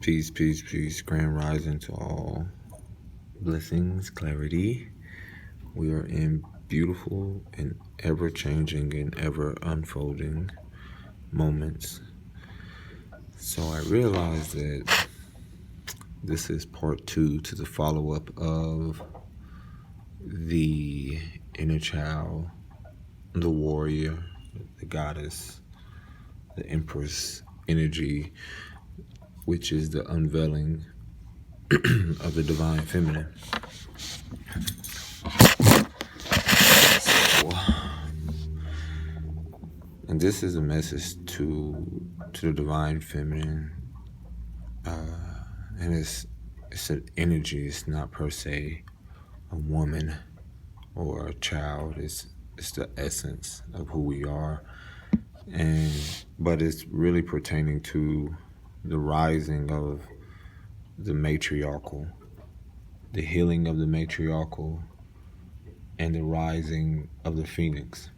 Peace, peace, peace. Grand rising to all. Blessings, clarity. We are in beautiful and ever-changing and ever-unfolding moments. So I realized that this is part 2 to the follow-up of the inner child, the warrior, the goddess, the empress energy, which is the unveiling of the divine feminine. And this is a message to the divine feminine, and it's an energy. It's not per se a woman or a child. It's the essence of who we are, but it's really pertaining to the rising of the matriarchal, the healing of the matriarchal, and the rising of the phoenix.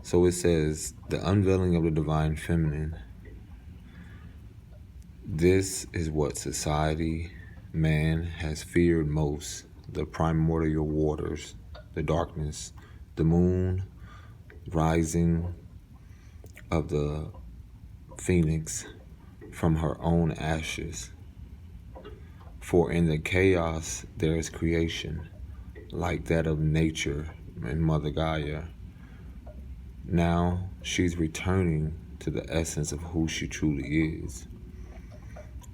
So it says, the unveiling of the divine feminine. This is what society, man, has feared most: the primordial waters, the darkness, the moon, rising of the phoenix from her own ashes. For in the chaos there is creation, like that of nature and Mother Gaia. Now she's returning to the essence of who she truly is.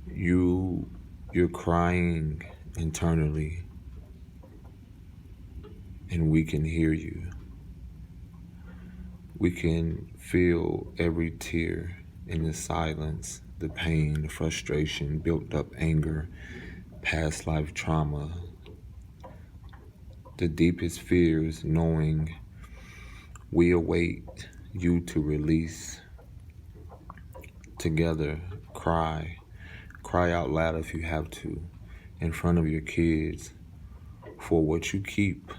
You're crying internally, and we can hear you. We can feel every tear in the silence, the pain, the frustration, built up anger, past life trauma, the deepest fears, knowing we await you to release. Together, cry out loud if you have to, in front of your kids, for what you keep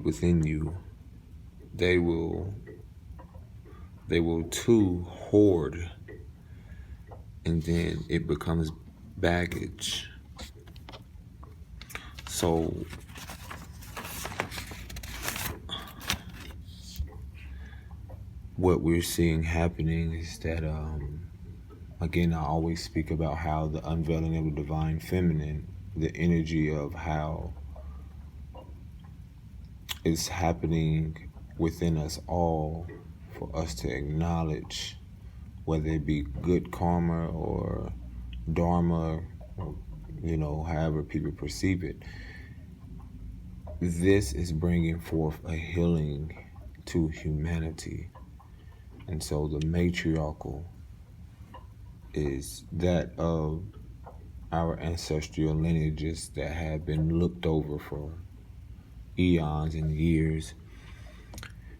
within you. They will too hoard, and then it becomes baggage. So what we're seeing happening is that again, I always speak about how the unveiling of the divine feminine, the energy of how it's happening within us all, for us to acknowledge, whether it be good karma or dharma, or, however people perceive it. This is bringing forth a healing to humanity. And so the matriarchal is that of our ancestral lineages that have been looked over for eons and years.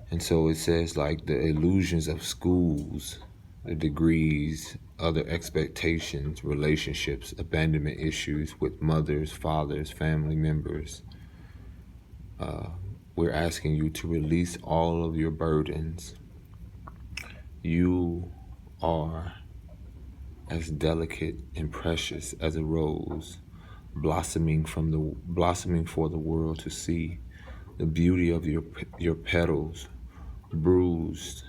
And so it says, like, the illusions of schools, the degrees, other expectations, relationships, abandonment issues with mothers, fathers, family members. We're asking you to release all of your burdens. You are as delicate and precious as a rose, blossoming for the world to see. The beauty of your petals, bruised,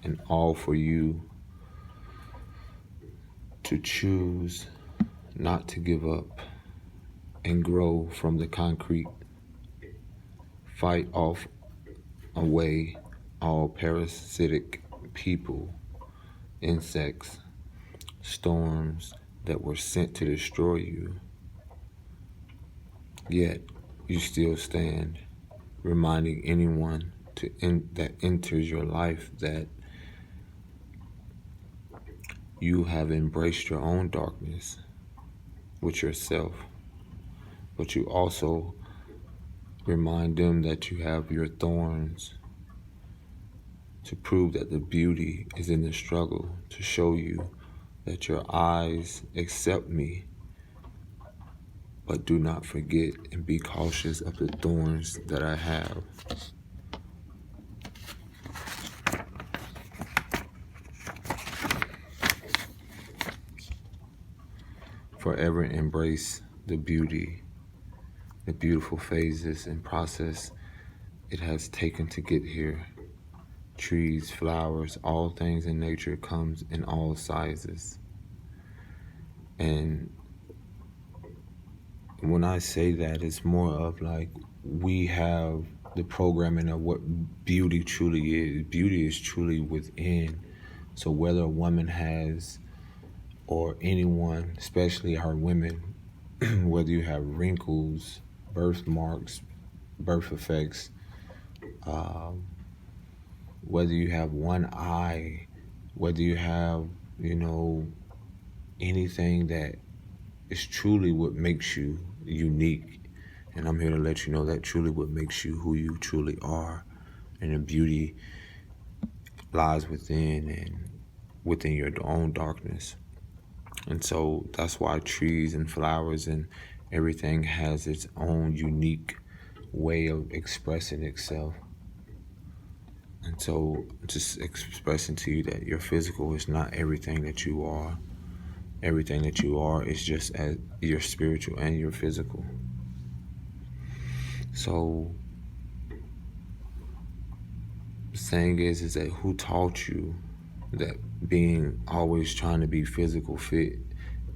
and all for you to choose not to give up and grow from the concrete. Fight off away all parasitic people, insects, storms that were sent to destroy you. Yet you still stand, reminding anyone that enters your life that you have embraced your own darkness with yourself, but you also remind them that you have your thorns, to prove that the beauty is in the struggle, to show you that your eyes accept me, but do not forget and be cautious of the thorns that I have. forever embrace the beauty, the beautiful phases and process it has taken to get here. Trees, flowers, all things in nature comes in all sizes. And when I say that, it's more of like we have the programming of what beauty truly is. Beauty is truly within. So whether a woman has, or anyone, especially our women, whether you have wrinkles, birthmarks, birth effects, whether you have one eye, whether you have, anything that is truly what makes you unique. And I'm here to let you know that truly what makes you who you truly are. And the beauty lies within and within your own darkness. And so that's why trees and flowers and everything has its own unique way of expressing itself. And so just expressing to you that your physical is not everything that you are. Everything that you are is just as your spiritual and your physical. So the thing is that who taught you that being always trying to be physical fit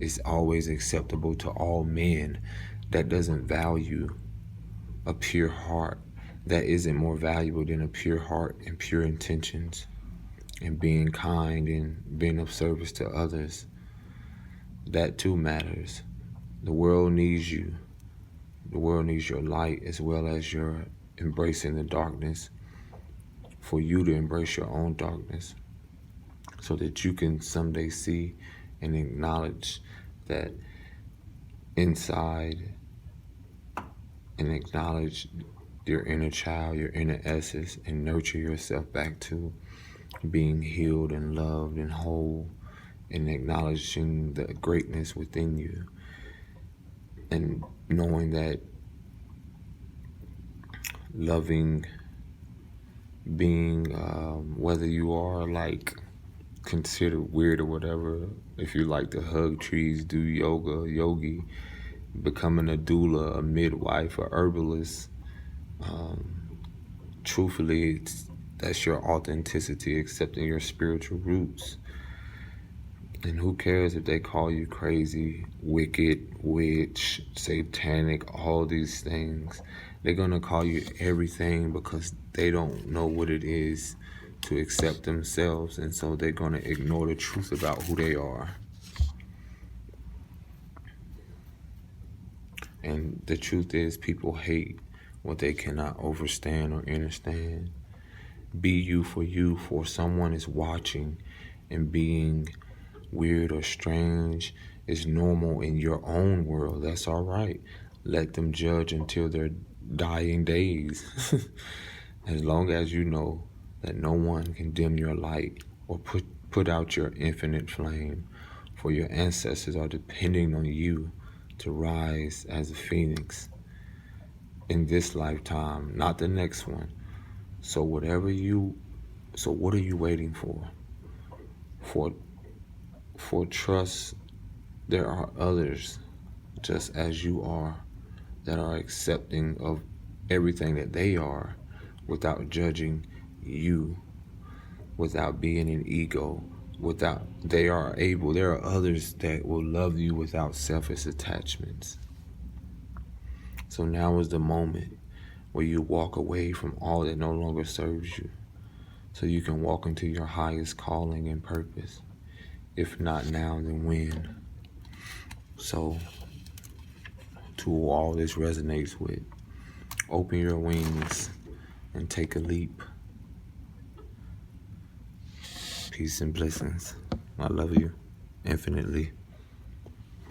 is always acceptable to all men? That doesn't value a pure heart. That isn't more valuable than a pure heart and pure intentions and being kind and being of service to others. That too matters. The world needs you. The world needs your light as well as your embracing the darkness, for you to embrace your own darkness so that you can someday see and acknowledge that inside, and acknowledge your inner child, your inner essence, and nurture yourself back to being healed and loved and whole, and acknowledging the greatness within you, and knowing that loving being, whether you are like considered weird or whatever, if you like to hug trees, do yoga, yogi, becoming a doula, a midwife, a herbalist, truthfully, that's your authenticity, accepting your spiritual roots. And who cares if they call you crazy, wicked, witch, satanic, all these things. They're going to call you everything because they don't know what it is to accept themselves. And so they're going to ignore the truth about who they are. And the truth is, people hate what they cannot understand or understand. Be you, for someone is watching, and being weird or strange is normal in your own world. That's all right. Let them judge until their dying days. As long as you know that no one can dim your light or put out your infinite flame, for your ancestors are depending on you to rise as a phoenix in this lifetime, not the next one. So what are you waiting for? For trust, there are others just as you are that are accepting of everything that they are without judging you, without being an ego, there are others that will love you without selfish attachments. So now is the moment where you walk away from all that no longer serves you, so you can walk into your highest calling and purpose. If not now, then when? So, to who all this resonates with, open your wings and take a leap. Peace and blessings. I love you infinitely.